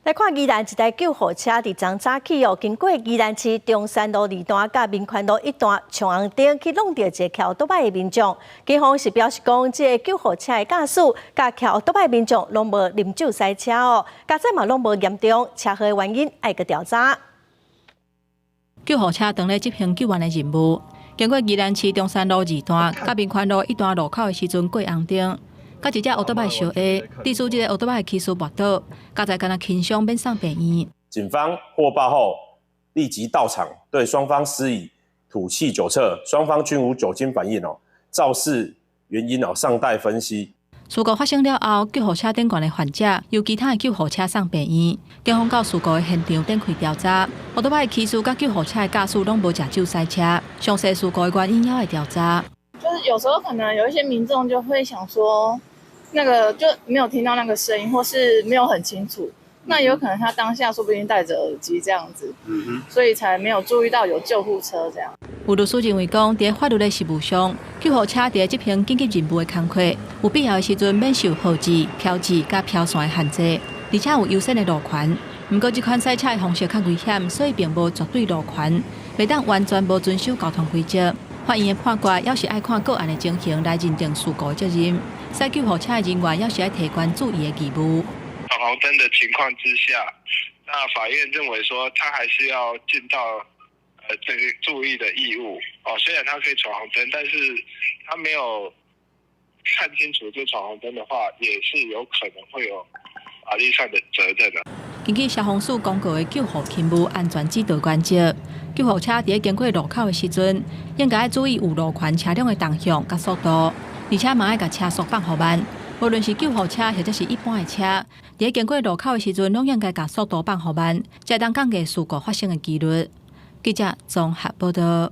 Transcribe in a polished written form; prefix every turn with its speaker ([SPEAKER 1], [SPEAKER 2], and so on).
[SPEAKER 1] 来看宜兰一台救护车伫昨早起经过宜兰市中山路2段甲民权路1段冲红灯，去弄到一个骑奥多摆的民众。警方是表示讲，这个救护车的驾驶甲骑奥多摆民众拢无啉酒赛车哦，加载嘛拢无严重，车祸的原因爱个调查。
[SPEAKER 2] 救护车当咧执行救援的任务，经过宜兰市中山路2段甲民权路1段路口的时阵过红灯。甲一只奥多摆相下，地主这个奥多摆骑士滑倒，加在敢若轻伤免送病院。
[SPEAKER 3] 警方获报后立即到场，对双方施以吐气酒测，双方均无酒精反应肇事原因尚待分析。
[SPEAKER 2] 事故发生了后，救护车顶悬的患者由其他的救护车送病院。警方到事故的现场展开调查，奥多摆骑士甲救护车的驾驶拢无食酒赛车，详细事故的原因还会调查。
[SPEAKER 4] 就是有时候可能有一些民众就会想说，那个就没有听到那个声音，或是没有很清楚，那有可能他当下说不定戴着耳机这样子，所以才没有注意到有救护车这样。
[SPEAKER 2] 有律师认为讲，在法律的实务上，救护车在执行紧急任务的工作，有必要的时阵免受号志、飘志甲飘线的限制，而且有优先的路权。不过，这款赛车的方式较危险，所以并无绝对路权，袂当完全无遵守交通规则。法院的判决也是爱看个案的情形来认定事故的责任。驶救护车的人员也是要提关注伊的义务。
[SPEAKER 5] 闯红灯的情况之下，那法院认为说他还是要尽到这个注意的义务虽然他可以闯红灯，但是他没有看清楚这闯红灯的话，也是有可能会有法律上的责任的。
[SPEAKER 2] 根据消防署公告的救护勤务安全指导原则，救护车在经过路口的时阵，应该要注意有路权车辆的动向甲速度，而且嘛要甲车速放慢。无论是救护车或者是一般的车，在经过路口的时阵，拢应该甲速度放慢，才当降低事故发生的几率。记者综合报道。